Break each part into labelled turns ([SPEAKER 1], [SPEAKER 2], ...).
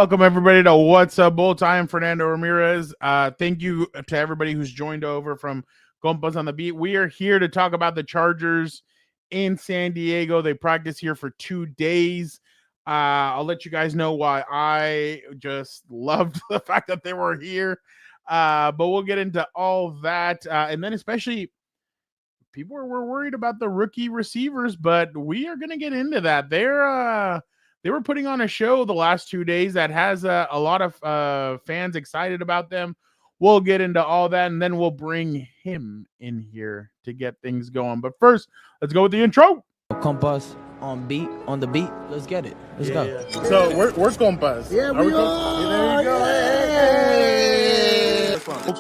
[SPEAKER 1] Welcome everybody to What's Up Bolts. I am Fernando Ramirez. Thank you to everybody who's joined over from Compas on the Beat. We are here to talk about the Chargers in San Diego. They practice here for 2 days. I'll let you guys know why I just loved the fact that they were here. But we'll get into all that. And then especially people were worried about the rookie receivers, but we are going to get into that. They were putting on a show the last 2 days that has a lot of fans excited about them. We'll get into all that, and then we'll bring him in here to get things going. But first, let's go with the intro.
[SPEAKER 2] Compas on the beat. Let's get it. Let's go.
[SPEAKER 1] Yeah. So we're Compas.
[SPEAKER 3] Yeah, we are.
[SPEAKER 1] There you go.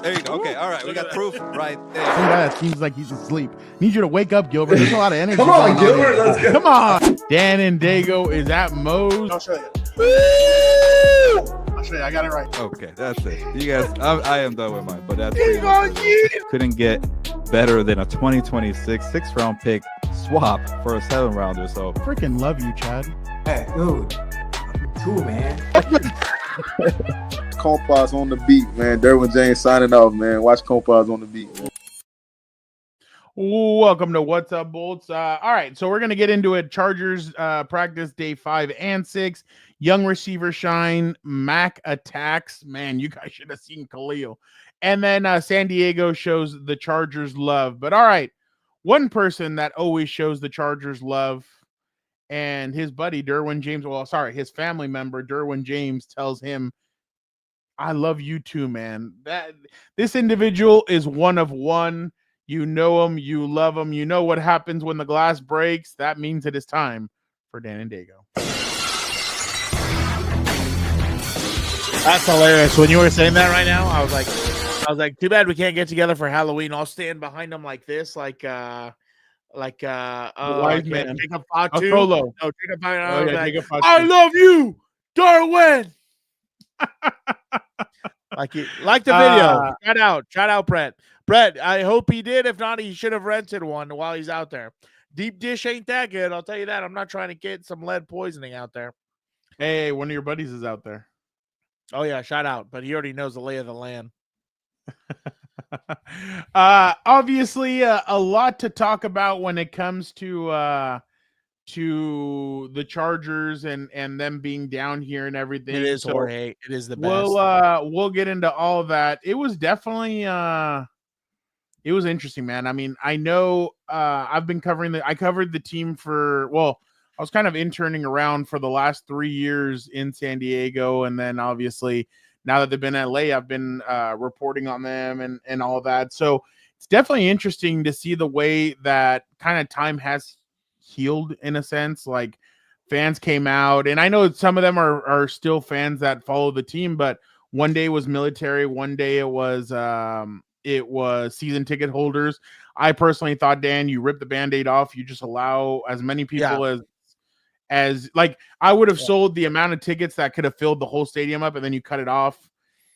[SPEAKER 3] There you go. Okay, all right. We got proof right there.
[SPEAKER 1] Some guy that seems like he's asleep. Need you to wake up, Gilbert. There's a lot of energy.
[SPEAKER 3] Come on, Gilbert. Let's go.
[SPEAKER 1] Come on. Dan and Dago is at Moe's.
[SPEAKER 3] I'll show you. I'll show you. I got it right.
[SPEAKER 4] Okay, that's it. You guys, I am done with mine, but that's couldn't get better than a 2026 6th-round pick swap for a 7-rounder. So
[SPEAKER 1] Freaking love you, Chad.
[SPEAKER 2] Hey, dude. Cool, man.
[SPEAKER 5] Compas on the beat, man. Derwin James signing off, man. Watch Compas on the beat, man.
[SPEAKER 1] Welcome to What's Up Bolts. All right, so we're going to get into it. Chargers practice day 5 and 6. Young receiver shine. Mack attacks. Man, you guys should have seen Khalil. And then San Diego shows the Chargers love. But all right, one person that always shows the Chargers love, and his buddy Derwin James, his family member Derwin James tells him, I love you too, man. This individual is one of one. You know him, you love him. You know what happens when the glass breaks. That means it is time for Dan and Dago.
[SPEAKER 6] That's hilarious. When you were saying that right now, I was like, too bad we can't get together for Halloween. I'll stand behind him like this, like wise
[SPEAKER 1] man.
[SPEAKER 6] Jacob
[SPEAKER 1] A
[SPEAKER 6] Fatu.
[SPEAKER 1] solo.
[SPEAKER 6] No, Jacob Fatu.
[SPEAKER 1] Oh, yeah,
[SPEAKER 6] Like,
[SPEAKER 1] Jacob Fatu.
[SPEAKER 6] I love you, Darwin. like the video. Shout out, Brett. Brett, I hope he did. If not, he should have rented one while he's out there. Deep dish ain't that good. I'll tell you that. I'm not trying to get some lead poisoning out there.
[SPEAKER 1] Hey, one of your buddies is out there.
[SPEAKER 6] Oh yeah, shout out. But he already knows the lay of the land.
[SPEAKER 1] Obviously, a lot to talk about when it comes to the Chargers and them being down here and everything.
[SPEAKER 6] It is,
[SPEAKER 1] so
[SPEAKER 6] Jorge. It is the best.
[SPEAKER 1] We'll get into all of that. It was definitely it was interesting, man. I mean, I know I've been I covered the team I was kind of interning around for the last 3 years in San Diego, and then obviously now that they've been in LA, I've been reporting on them and all of that. So it's definitely interesting to see the way that kind of time has healed in a sense. Like fans came out, and I know some of them are still fans that follow the team, but one day was military, one day it was season ticket holders. I personally thought, Dan, you rip the Band-Aid off, you just allow as many people as like I would have sold the amount of tickets that could have filled the whole stadium up, and then you cut it off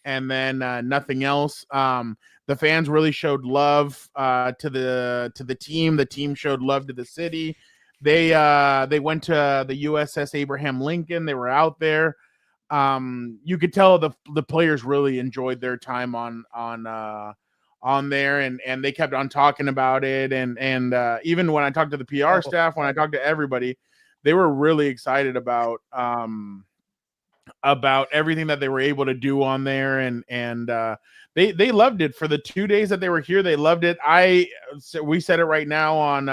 [SPEAKER 1] and then nothing else. The fans really showed love to the team. The team showed love to the city. They went to the USS Abraham Lincoln. They were out there. You could tell the players really enjoyed their time on there, and they kept on talking about it. And even when I talked to the PR staff, when I talked to everybody, they were really excited about everything that they were able to do on there, and they loved it for the 2 days that they were here. They loved it. We said it right now on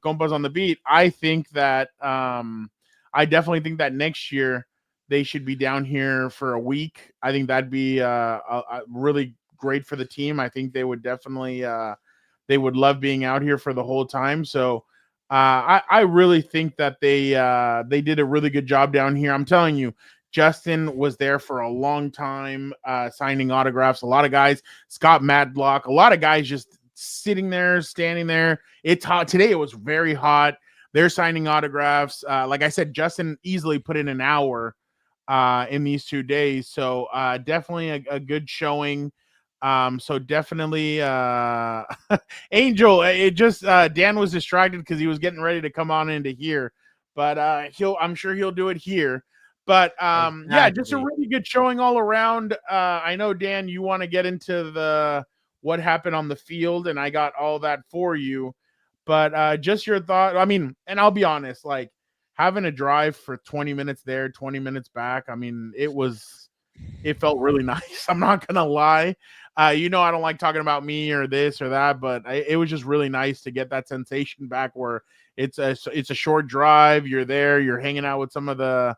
[SPEAKER 1] Compas on the Beat. I think that I definitely think that next year they should be down here for a week. I think that'd be a really great for the team. I think they would definitely they would love being out here for the whole time. So I really think that they did a really good job down here. I'm telling you, Justin was there for a long time, signing autographs. A lot of guys, Scott Matlock, a lot of guys just sitting there, standing there. It's hot today. It was very hot. They're signing autographs. Like I said, Justin easily put in an hour in these 2 days. So definitely a good showing. So definitely Angel, it just Dan was distracted because he was getting ready to come on into here. but I'm sure he'll do it here. But yeah, just a
[SPEAKER 6] Exactly.
[SPEAKER 1] really good showing all around. I know, Dan, you want to get into the what happened on the field, and I got all that for you. But just your thought. I mean, and I'll be honest, like having a drive for 20 minutes there, 20 minutes back. I mean, it felt really nice. I'm not gonna lie. I don't like talking about me or this or that, but it was just really nice to get that sensation back where it's a short drive. You're there. You're hanging out with some of the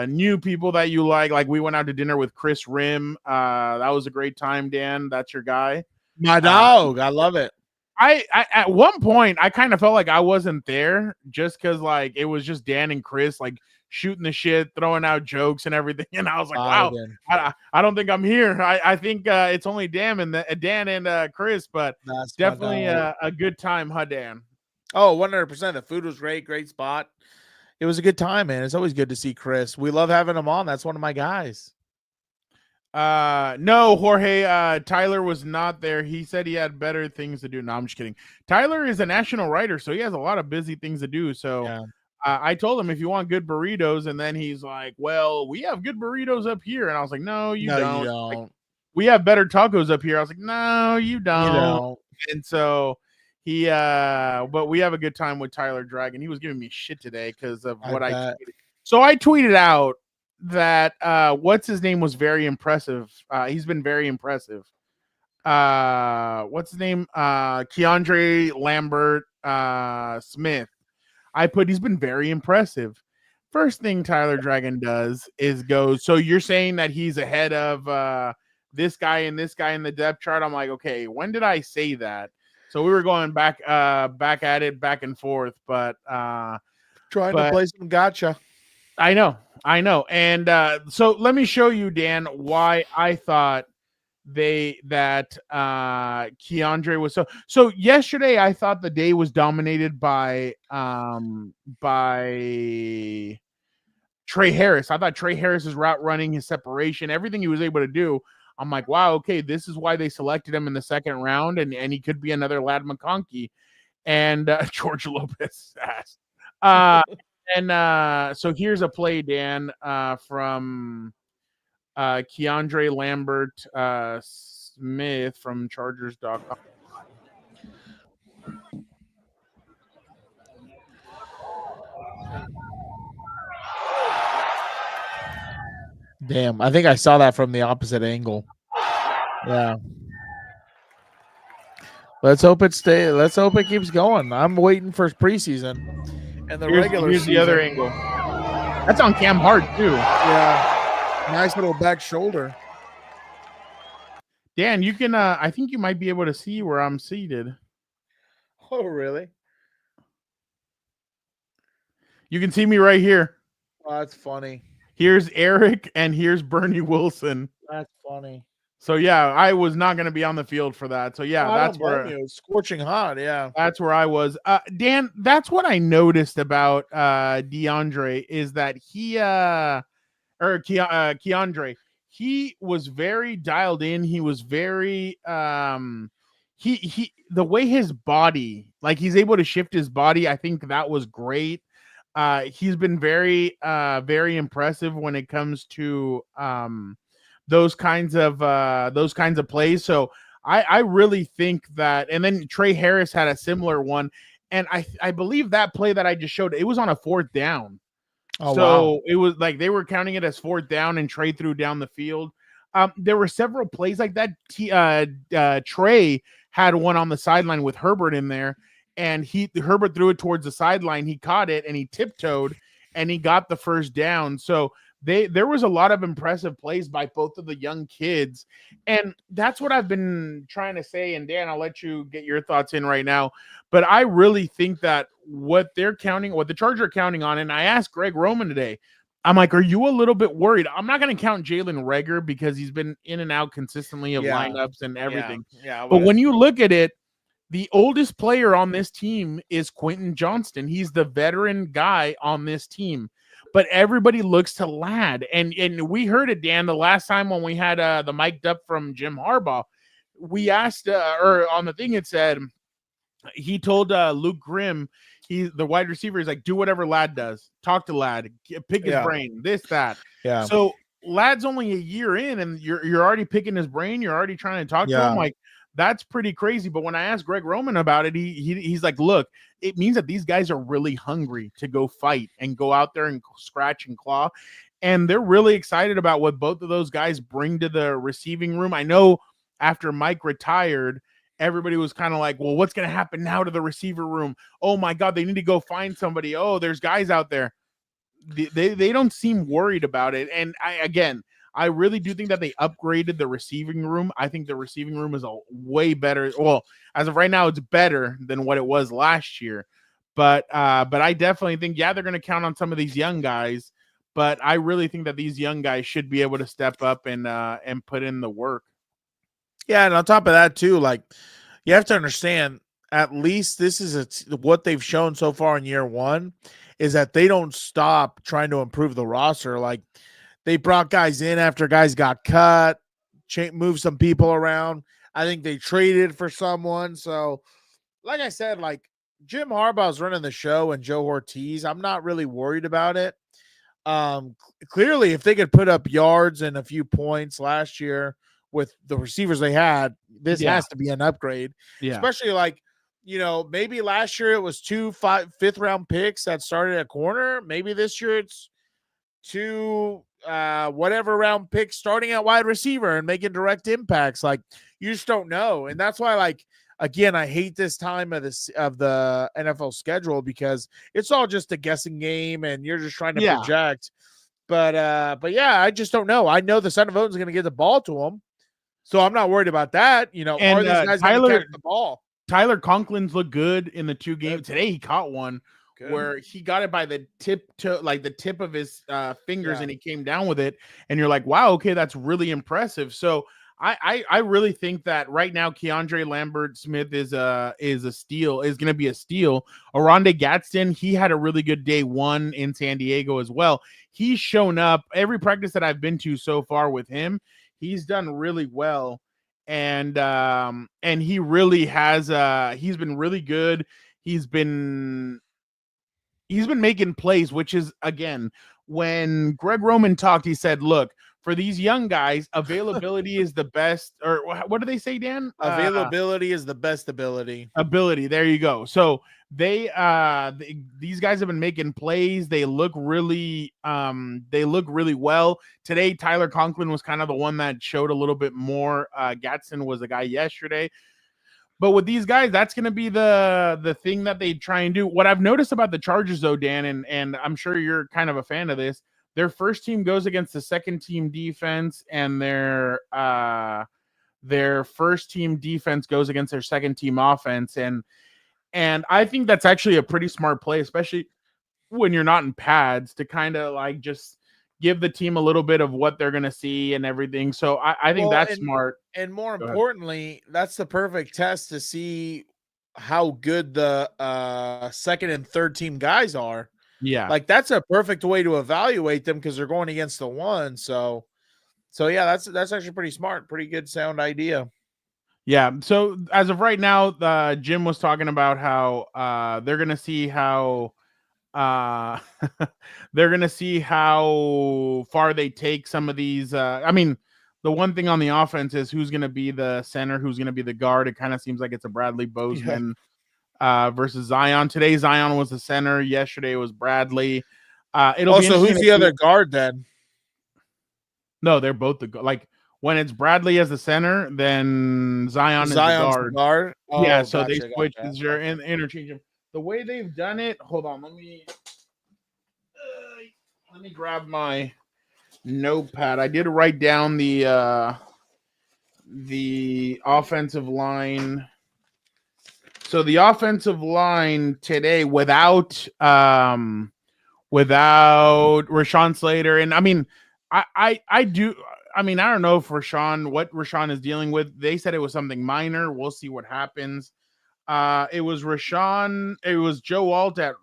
[SPEAKER 1] new people that you like. Like we went out to dinner with Chris Rim. That was a great time, Dan. That's your guy.
[SPEAKER 6] My dog. I love it.
[SPEAKER 1] I at one point I kind of felt like I wasn't there just because like it was just Dan and Chris like shooting the shit, throwing out jokes and everything, and I was like, wow, I don't think I'm here. I think it's only Dan and Chris, but
[SPEAKER 6] That's
[SPEAKER 1] definitely a good time, huh, Dan?
[SPEAKER 6] Oh, 100%. The food was great spot. It was a good time, man. It's always good to see Chris. We love having him on. That's one of my guys.
[SPEAKER 1] No, Jorge, Tyler was not there. He said he had better things to do. No, I'm just kidding. Tyler is a national writer, so he has a lot of busy things to do. So
[SPEAKER 6] Yeah.
[SPEAKER 1] I told him if you want good burritos, and then he's like, well, we have good burritos up here. And I was like, no, you don't. Like, we have better tacos up here. I was like, no, you don't. And so he but we have a good time with Tyler Dragon. He was giving me shit today because of what I tweeted. So I tweeted out that what's his name was very impressive. He's been very impressive. What's his name? Keandre Lambert Smith. I put he's been very impressive. First thing Tyler Dragon does is go, so you're saying that he's ahead of this guy and this guy in the depth chart. I'm like, okay, when did I say that? So we were going back at it, back and forth, but
[SPEAKER 6] trying to play some gotcha.
[SPEAKER 1] I know. And so let me show you, Dan, why I thought that Keandre was so yesterday I thought the day was dominated by Trey Harris. I thought Trey Harris's route running, his separation, everything he was able to do. I'm like, wow, okay, this is why they selected him in the second round, and he could be another Ladd McConkey. And George Lopez asked. And so here's a play, Dan, from Keandre Lambert Smith from Chargers.com.
[SPEAKER 6] Damn, I think I saw that from the opposite angle. Yeah. Let's hope it keeps going. I'm waiting for preseason and the regular
[SPEAKER 1] here's
[SPEAKER 6] season.
[SPEAKER 1] The other angle. That's on Cam Hart too.
[SPEAKER 6] Yeah. Nice little back shoulder.
[SPEAKER 1] Dan, you can I think you might be able to see where I'm seated.
[SPEAKER 6] Oh, really?
[SPEAKER 1] You can see me right here.
[SPEAKER 6] Oh, that's funny.
[SPEAKER 1] Here's Eric and here's Bernie Wilson.
[SPEAKER 6] That's funny.
[SPEAKER 1] So yeah, I was not going to be on the field for that. So yeah, that's where
[SPEAKER 6] it's scorching hot. Yeah,
[SPEAKER 1] that's where I was. Dan, that's what I noticed about DeAndre is that Keandre, he was very dialed in. He was very he the way his body, like he's able to shift his body. I think that was great. He's been very impressive when it comes to those kinds of plays. So I really think that, and then Trey Harris had a similar one, and I believe that play that I just showed, it was on a fourth down.
[SPEAKER 6] Oh,
[SPEAKER 1] so
[SPEAKER 6] wow.
[SPEAKER 1] It was like they were counting it as fourth down, and Trey threw down the field. There were several plays like that. Trey had one on the sideline with Herbert in there, and Herbert threw it towards the sideline. He caught it and he tiptoed and he got the first down. So there was a lot of impressive plays by both of the young kids. And that's what I've been trying to say. And Dan, I'll let you get your thoughts in right now. But I really think that what the Chargers are counting on, and I asked Greg Roman today, I'm like, are you a little bit worried? I'm not going to count Jalen Reagor because he's been in and out consistently of lineups and everything.
[SPEAKER 6] Yeah.
[SPEAKER 1] But when you look at it, the oldest player on this team is Quentin Johnston. He's the veteran guy on this team. But everybody looks to Ladd. And we heard it, Dan, the last time when we had the mic'd up from Jim Harbaugh. We asked, or on the thing it said, he told Luke Grimm, the wide receiver is like, do whatever Lad does. Talk to Lad, pick his brain, this, that.
[SPEAKER 6] Yeah.
[SPEAKER 1] So Lad's only a year in, and you're already picking his brain. You're already trying to talk to him. Like, that's pretty crazy. But when I asked Greg Roman about it, he's like, look, it means that these guys are really hungry to go fight and go out there and scratch and claw. And they're really excited about what both of those guys bring to the receiving room. I know after Mike retired, everybody was kind of like, well, what's going to happen now to the receiver room? Oh my God, they need to go find somebody. Oh, there's guys out there. They don't seem worried about it. And I really do think that they upgraded the receiving room. I think the receiving room is a way better. Well, as of right now, it's better than what it was last year. But I definitely think, they're going to count on some of these young guys. But I really think that these young guys should be able to step up and put in the work.
[SPEAKER 6] Yeah, and on top of that too, like, you have to understand, at least this is what they've shown so far in year one is that they don't stop trying to improve the roster. Like, they brought guys in after guys got cut, moved some people around. I think they traded for someone. So, like I said, like, Jim Harbaugh's running the show and Joe Ortiz, I'm not really worried about it. Clearly, if they could put up yards and a few points last year with the receivers they had, this has to be an upgrade.
[SPEAKER 1] Yeah.
[SPEAKER 6] Especially, like, maybe last year it was 2 fifth round picks that started at corner. Maybe this year it's 2 whatever round picks starting at wide receiver and making direct impacts. Like, you just don't know. And that's why, like, again, I hate this time of the NFL schedule because it's all just a guessing game and you're just trying to project. But yeah, I just don't know. I know the Son of Odin's going to get the ball to him. So I'm not worried about that. And are these guys going to catch the ball?
[SPEAKER 1] Tyler Conklin's looked good in the 2 games. Today he caught one where he got it by the tip of his fingers and he came down with it. And you're like, wow, okay, that's really impressive. So I really think that right now Keandre Lambert-Smith is a steal, is going to be a steal. Oronde Gadsden, he had a really good day 1 in San Diego as well. He's shown up every practice that I've been to so far with him. He's done really well. And he really has he's been really good. He's been making plays, which is, again, when Greg Roman talked, he said, look, for these young guys, availability is the best, or what do they say, Dan?
[SPEAKER 6] Availability is the best ability.
[SPEAKER 1] There you go. So these guys have been making plays. They look really well. Today, Tyler Conklin was kind of the one that showed a little bit more. Gadsden was the guy yesterday. But with these guys, that's going to be the thing that they try and do. What I've noticed about the Chargers, though, Dan, and I'm sure you're kind of a fan of this, their first team goes against the second team defense, and their first team defense goes against their second team offense. And I think that's actually a pretty smart play, especially when you're not in pads, to kind of like just give the team a little bit of what they're going to see and everything. So I think that's smart.
[SPEAKER 6] And more importantly, that's the perfect test to see how good the second and third team guys are.
[SPEAKER 1] Yeah.
[SPEAKER 6] Like, that's a perfect way to evaluate them because they're going against the one. So yeah, that's actually pretty smart. Pretty good sound idea.
[SPEAKER 1] Yeah. So as of right now, Jim was talking about how they're going to see how they're going to see how far they take some of these. I mean, the one thing on the offense is who's going to be the center, who's going to be the guard. It kind of seems like it's a Bradley Bozeman versus Zion. Today, Zion was the center. Yesterday, it was Bradley. It'll
[SPEAKER 6] also, who's the other guard then?
[SPEAKER 1] No, they're both like when it's Bradley as the center, then Zion's the guard.
[SPEAKER 6] Oh,
[SPEAKER 1] yeah, so they switch and interchange them. The way they've done it, hold on, let me grab my notepad. I did write down the offensive line. So the offensive line today without Rashawn Slater, and I mean, I don't know if what Rashawn is dealing with. They said it was something minor. We'll see what happens. It was Rashawn. It was Joe Alt at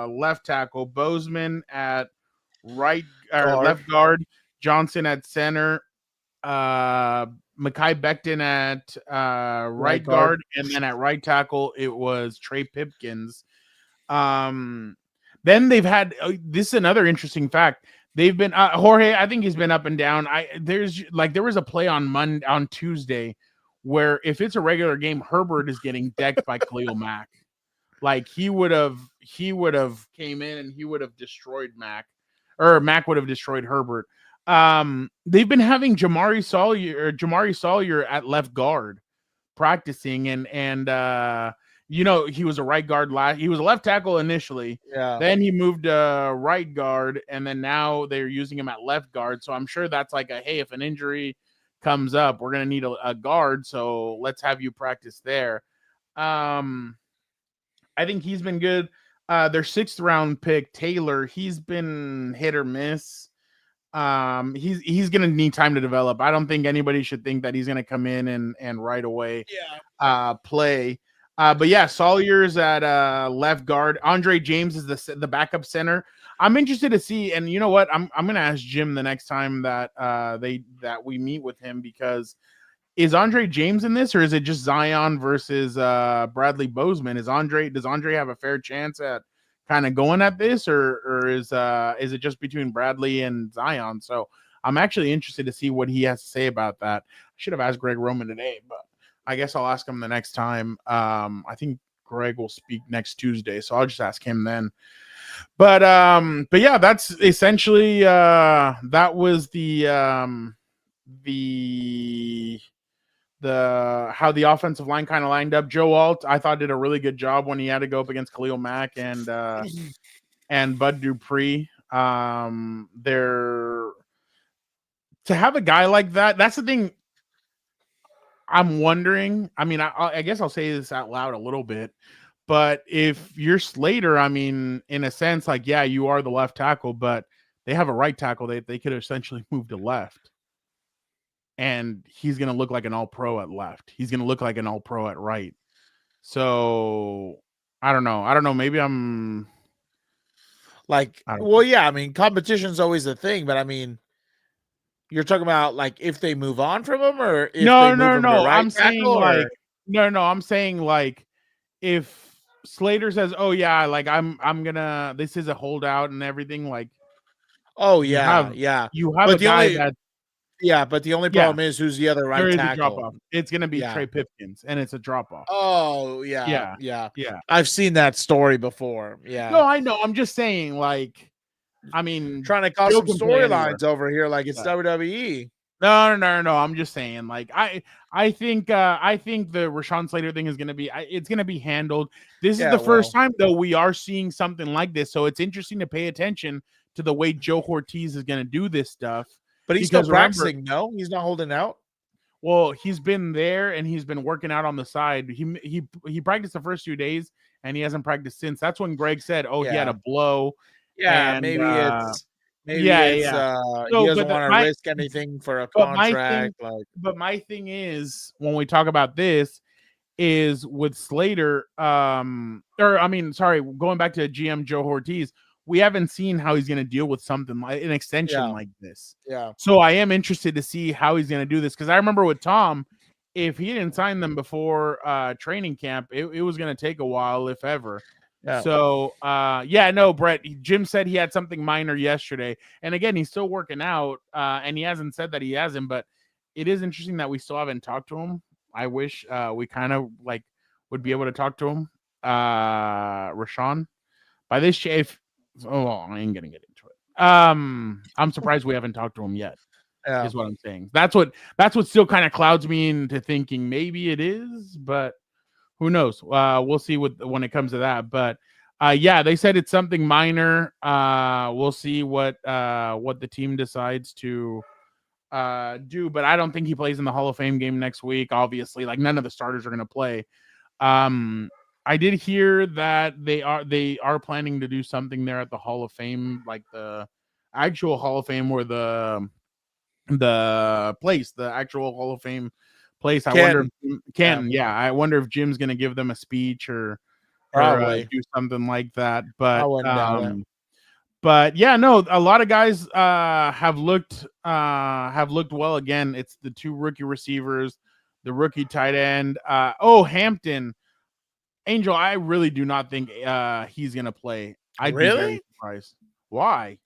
[SPEAKER 1] left tackle, Bozeman at left guard, Johnson at center, Mekhi Becton at right guard, and then at right tackle it was Trey Pipkins. Then they've had this is another interesting fact. They've been Jorge. I think he's been up and down. There was a play on Tuesday where if it's a regular game, Herbert is getting decked by Khalil Mack. Like he would have came in and he would have destroyed Mack, or Mack would have destroyed Herbert. They've been having Jamari Sawyer at left guard practicing, and he was a right guard he was a left tackle initially.
[SPEAKER 6] Yeah.
[SPEAKER 1] Then he moved to right guard, and then now they're using him at left guard. So I'm sure that's like hey, if an injury comes up, we're gonna need a guard, so let's have you practice there. I think he's been good. Their 6th round pick, Taylor, he's been hit or miss. He's gonna need time to develop. I don't think anybody should think that he's gonna come in and right away play. But yeah, Sawyer's at left guard. Andre James is the backup center. I'm interested to see, and you know what? I'm gonna ask Jim the next time that we meet with him, because is Andre James in this, or is it just Zion versus Bradley Bozeman? Does Andre have a fair chance at kind of going at this, or is it just between Bradley and Zion? So I'm actually interested to see what he has to say about that. I should have asked Greg Roman today, but I guess I'll ask him the next time. I think Greg will speak next Tuesday, so I'll just ask him then. But yeah, that's essentially that was the how the offensive line kind of lined up. Joe Alt, I thought, did a really good job when he had to go up against Khalil Mack and Bud Dupree. They're to have a guy like that. That's the thing. I'm wondering. I mean, I guess I'll say this out loud a little bit, but if you're Slater, I mean, in a sense, like, yeah, you are the left tackle, but they have a right tackle. They could essentially move to left. And he's going to look like an all-pro at left. He's going to look like an all-pro at right. So, I don't know. Maybe I'm
[SPEAKER 6] like, well, yeah, I mean, competition's always a thing, but I mean, you're talking about like if they move on from him, or if
[SPEAKER 1] no.
[SPEAKER 6] Right,
[SPEAKER 1] I'm saying like I'm saying like if Slater says, "Oh yeah, like I'm gonna this is a holdout and everything," like,
[SPEAKER 6] oh yeah,
[SPEAKER 1] you have a guy that.
[SPEAKER 6] Yeah, but the only problem is who's the other right tackle.
[SPEAKER 1] Drop off. It's going to be Trey Pipkins, and it's a drop off.
[SPEAKER 6] Oh yeah. I've seen that story before. Yeah.
[SPEAKER 1] No, I know. I'm just saying, like, I mean,
[SPEAKER 6] trying to cause some storylines over here, like it's WWE.
[SPEAKER 1] No. I'm just saying, like, I think the Rashawn Slater thing is going to be, it's going to be handled. This is the first time though we are seeing something like this, so it's interesting to pay attention to the way Joe Ortiz is going to do this stuff.
[SPEAKER 6] But he's still practicing. No, he's not holding out.
[SPEAKER 1] Well, he's been there and he's been working out on the side. He practiced the first 2 days and he hasn't practiced since. That's when Greg said, "Oh, he had a blow."
[SPEAKER 6] Yeah, and, maybe it's he doesn't want to risk anything for a contract.
[SPEAKER 1] But my thing is, when we talk about this, is with Slater. Going back to GM Joe Ortiz. We haven't seen how he's going to deal with something like an extension like this.
[SPEAKER 6] Yeah.
[SPEAKER 1] So I am interested to see how he's going to do this, because I remember with Tom, if he didn't sign them before training camp, it was going to take a while, if ever. Yeah. So Brett, Jim said he had something minor yesterday, and again, he's still working out, and he hasn't said that he hasn't. But it is interesting that we still haven't talked to him. I wish we kind of like would be able to talk to him, Rashawn. By this, I ain't gonna get into it. I'm surprised we haven't talked to him yet.
[SPEAKER 6] Yeah.
[SPEAKER 1] Is what I'm saying. That's what still kind of clouds me into thinking maybe it is, but who knows? We'll see when it comes to that. But they said it's something minor. We'll see what the team decides to do. But I don't think he plays in the Hall of Fame game next week. Obviously, like none of the starters are gonna play. I did hear that they are planning to do something there at the Hall of Fame, like the actual Hall of Fame, or the place, the actual Hall of Fame place. I wonder if Jim's going to give them a speech or do something like that. But a lot of guys have looked well. Again, it's the 2 rookie receivers, the rookie tight end. Hampton. Angel, I really do not think he's gonna play. I'd be very
[SPEAKER 6] Really?
[SPEAKER 1] surprised. Why?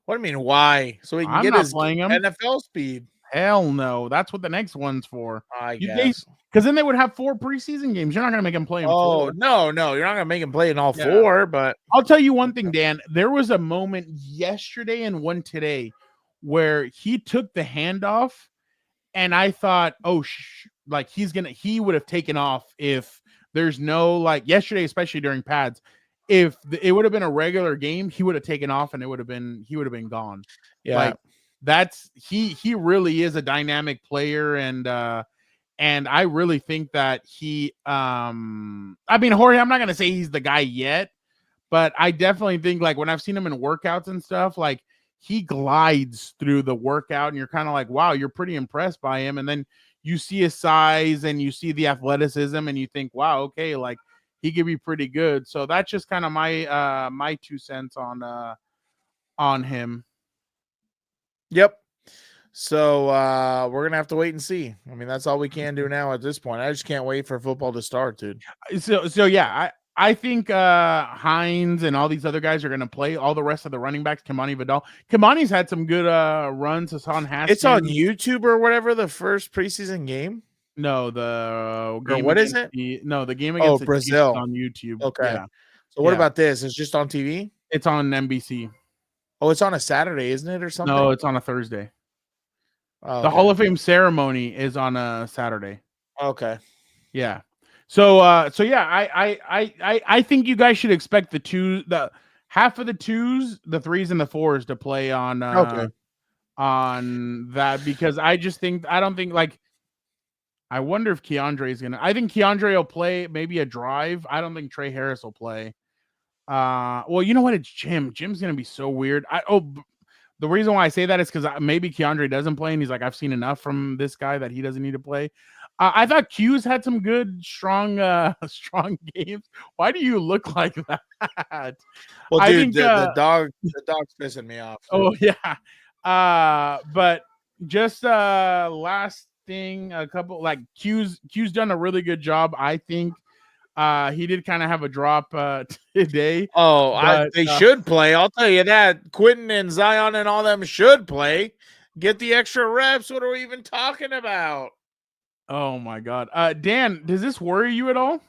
[SPEAKER 6] What do you mean? Why? So he can
[SPEAKER 1] I'm
[SPEAKER 6] get
[SPEAKER 1] not
[SPEAKER 6] his
[SPEAKER 1] playing him.
[SPEAKER 6] NFL speed.
[SPEAKER 1] Hell no. That's what the next one's for.
[SPEAKER 6] I guess.
[SPEAKER 1] Because then they would have 4 preseason games. You're not gonna make him play in 4.
[SPEAKER 6] Oh no, you're not gonna make him play in all
[SPEAKER 1] Yeah.
[SPEAKER 6] 4. But
[SPEAKER 1] I'll tell you one thing, Dan. There was a moment yesterday and one today where he took the handoff, and I thought, oh, like he would have taken off if there's no, like, yesterday, especially during pads. If it would have been a regular game, he would have taken off and he would have been gone.
[SPEAKER 6] yeah,
[SPEAKER 1] Like, he really is a dynamic player, and I really think that he I mean, Jorge, I'm not gonna say he's the guy yet, but I definitely think, like, when I've seen him in workouts and stuff, like, he glides through the workout and you're kind of like, wow, you're pretty impressed by him. And then you see his size and you see the athleticism and you think, wow, okay, like, he could be pretty good. So that's just kind of my my 2 cents on him.
[SPEAKER 6] yep. So we're gonna have to wait and see. I mean, that's all we can do now at this point. I just can't wait for football to start, dude.
[SPEAKER 1] So yeah, I think Hines and all these other guys are going to play. All the rest of the running backs, Kimani Vidal. Kimani's had some good runs. Hassan Haskins.
[SPEAKER 6] It's on YouTube or whatever, the first preseason game.
[SPEAKER 1] No, the game.
[SPEAKER 6] What is it?
[SPEAKER 1] The game against
[SPEAKER 6] Brazil
[SPEAKER 1] on YouTube.
[SPEAKER 6] Okay.
[SPEAKER 1] Yeah.
[SPEAKER 6] So what
[SPEAKER 1] Yeah.
[SPEAKER 6] about this? It's just on TV?
[SPEAKER 1] It's on NBC.
[SPEAKER 6] Oh, it's on a Saturday, isn't it, or something?
[SPEAKER 1] No, it's on a Thursday.
[SPEAKER 6] Oh,
[SPEAKER 1] The Hall of Fame ceremony is on a Saturday.
[SPEAKER 6] Okay.
[SPEAKER 1] Yeah. So yeah, I think you guys should expect the half of the 2s, the 3s, and the 4s to play on on that, because I don't think, like, I wonder if Keandre is gonna. I think Keandre will play maybe a drive. I don't think Trey Harris will play. Well, you know what? It's Jim. Jim's gonna be so weird. The reason why I say that is because maybe Keandre doesn't play, and he's like, I've seen enough from this guy that he doesn't need to play. I thought Q's had some good, strong games. Why do you look like that?
[SPEAKER 6] Well,
[SPEAKER 1] I
[SPEAKER 6] dude,
[SPEAKER 1] think,
[SPEAKER 6] the dog's pissing me off.
[SPEAKER 1] Oh yeah. But just last thing, a couple, like, Q's done a really good job. I think he did kind of have a drop today.
[SPEAKER 6] Oh, they should play. I'll tell you that. Quentin and Zion and all them should play. Get the extra reps. What are we even talking about?
[SPEAKER 1] Oh my God. Dan, does this worry you at all?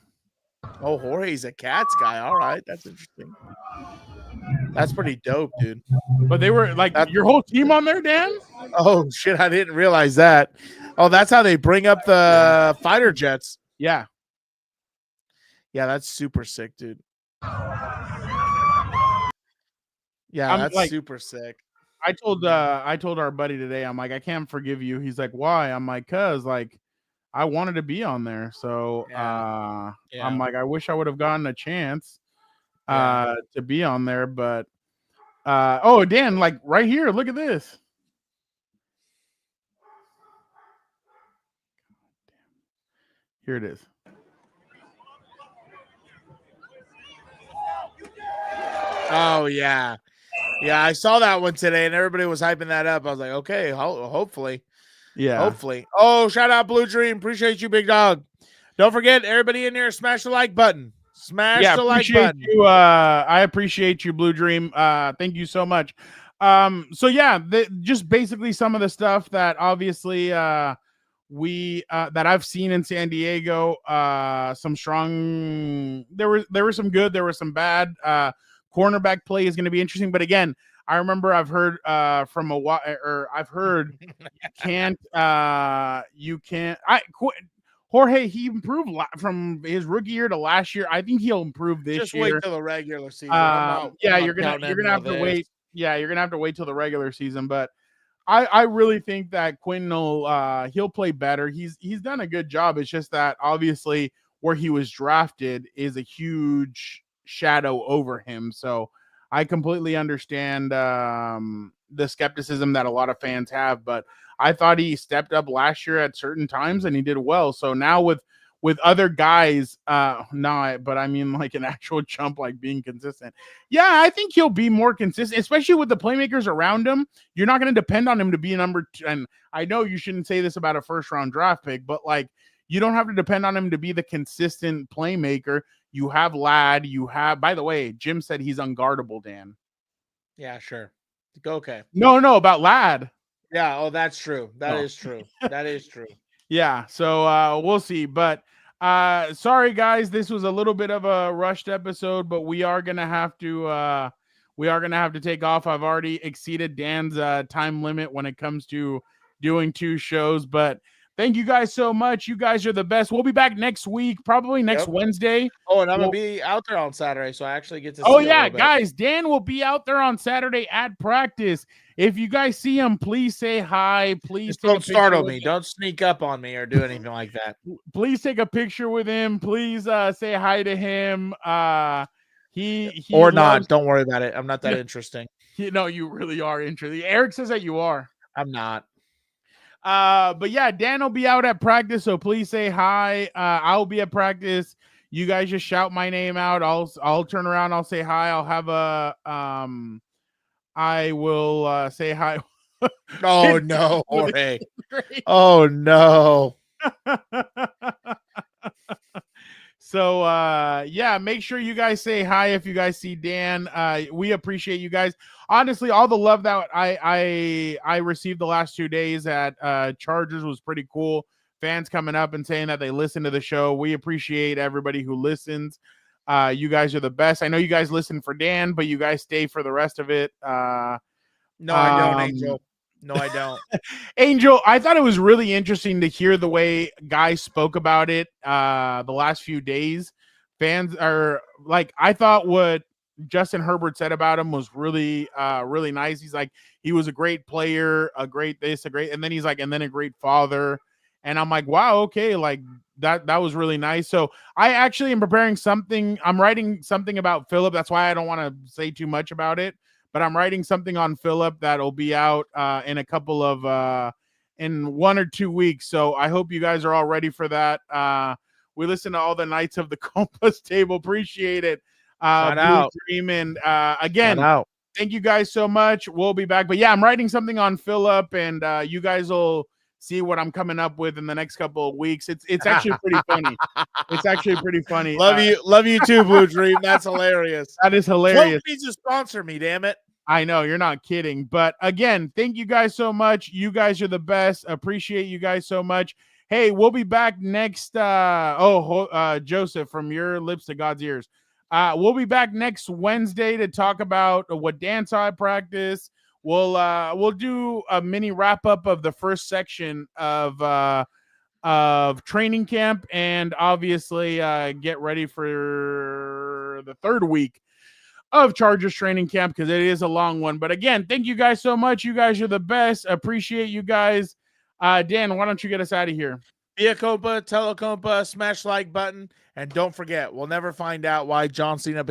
[SPEAKER 6] Oh, Jorge's a Cats guy. All right. That's interesting. That's pretty dope, dude.
[SPEAKER 1] But they were like your whole team on there, Dan?
[SPEAKER 6] Oh, shit. I didn't realize that. Oh, that's how they bring up the fighter jets.
[SPEAKER 1] Yeah.
[SPEAKER 6] Yeah, that's super sick, dude. Yeah,
[SPEAKER 1] I'm
[SPEAKER 6] that's
[SPEAKER 1] like,
[SPEAKER 6] super sick.
[SPEAKER 1] I told our buddy today, I'm like, I can't forgive you. He's like, why? I'm like, cause, like, I wanted to be on there. So
[SPEAKER 6] Yeah.
[SPEAKER 1] I'm like, I wish I would have gotten a chance to be on there. But oh, Dan, like, right here, look at this. Here it is.
[SPEAKER 6] Oh, yeah. Yeah, I saw that one today, and everybody was hyping that up. I was like, okay, hopefully.
[SPEAKER 1] Yeah.
[SPEAKER 6] Hopefully. Oh, shout out Blue Dream. Appreciate you, big dog. Don't forget, everybody in there, smash the like button. Smash the like button.
[SPEAKER 1] I appreciate you, Blue Dream. Thank you so much. So yeah, just basically some of the stuff that obviously we that I've seen in San Diego. Some strong. There were some good. There was some bad. Cornerback play is going to be interesting, but again, I remember I've heard from a while, or I've heard you can't. Jorge, he improved from his rookie year to last year. I think he'll improve this year.
[SPEAKER 6] Just wait till the regular season.
[SPEAKER 1] You're gonna have to wait. Yeah, you're gonna have to wait till the regular season. But I really think that Quinn will he'll play better. He's done a good job. It's just that obviously where he was drafted is a huge shadow over him. So I completely understand the skepticism that a lot of fans have, but I thought he stepped up last year at certain times and he did well. So now with other guys, but I mean, like, an actual jump, like being consistent. Yeah, I think he'll be more consistent, especially with the playmakers around him. You're not going to depend on him to be a number 2. And I know you shouldn't say this about a first round draft pick, but like, you don't have to depend on him to be the consistent playmaker. You have Ladd. You have, by the way, Jim said he's unguardable, Dan.
[SPEAKER 6] Yeah, sure. Okay.
[SPEAKER 1] No, about Ladd.
[SPEAKER 6] Yeah. Oh, that's true. That is true. That is true.
[SPEAKER 1] Yeah. So we'll see. But sorry guys, this was a little bit of a rushed episode, but we are gonna have to take off. I've already exceeded Dan's time limit when it comes to doing 2 shows, but thank you guys so much. You guys are the best. We'll be back next week, probably next Wednesday.
[SPEAKER 6] Oh, and I'm going to be out there on Saturday, so I actually get to see
[SPEAKER 1] Oh,
[SPEAKER 6] a
[SPEAKER 1] yeah,
[SPEAKER 6] little bit.
[SPEAKER 1] guys, Dan will be out there on Saturday at practice. If you guys see him, please say hi. Please
[SPEAKER 6] don't startle me. Don't sneak up on me or do anything like that.
[SPEAKER 1] Please take a picture with him. Please say hi to him. He
[SPEAKER 6] or not. Don't worry about it. I'm not that interesting.
[SPEAKER 1] No, you really are interesting. Eric says that you are.
[SPEAKER 6] I'm not.
[SPEAKER 1] But yeah, Dan will be out at practice, so please say hi. I'll be at practice. You guys just shout my name out. I'll turn around. I'll say hi. I'll have a I will say hi.
[SPEAKER 6] Oh no, Jorge. Oh no.
[SPEAKER 1] So yeah, make sure you guys say hi if you guys see Dan. We appreciate you guys. Honestly, all the love that I received the last 2 days at Chargers was pretty cool. Fans coming up and saying that they listen to the show. We appreciate everybody who listens. You guys are the best. I know you guys listen for Dan, but you guys stay for the rest of it.
[SPEAKER 6] No, I don't, Angel. No, I don't.
[SPEAKER 1] Angel, I thought it was really interesting to hear the way guys spoke about it the last few days. Fans are like, I thought what Justin Herbert said about him was really, really nice. He's like, he was a great player, a great this, a great, and then he's like, and then a great father. And I'm like, wow, okay, like that was really nice. So I actually am preparing something. I'm writing something about Phillip. That's why I don't want to say too much about it. But I'm writing something on Phillip that'll be out in a couple of in 1 or 2 weeks. So I hope you guys are all ready for that. We listen to all the Knights of the Compas table. Appreciate it.
[SPEAKER 6] Shout out.
[SPEAKER 1] Dream. And again, thank you guys so much. We'll be back. But yeah, I'm writing something on Phillip, and you guys will see what I'm coming up with in the next couple of weeks. It's actually pretty funny. It's actually pretty funny.
[SPEAKER 6] Love you too, Blue Dream. That's hilarious.
[SPEAKER 1] That is hilarious.
[SPEAKER 6] Please just sponsor me, damn it.
[SPEAKER 1] I know, you're not kidding. But again, thank you guys so much. You guys are the best. Appreciate you guys so much. Hey, we'll be back next. Joseph, from your lips to God's ears. We'll be back next Wednesday to talk about what Dan saw at practice. We'll do a mini wrap up of the first section of training camp, and obviously get ready for the 3rd week of Chargers training camp, because it is a long one. But again, thank you guys so much. You guys are the best. Appreciate you guys. Dan, why don't you get us out of here?
[SPEAKER 6] Be a Compa, tell a Compa, smash like button, and don't forget, we'll never find out why John Cena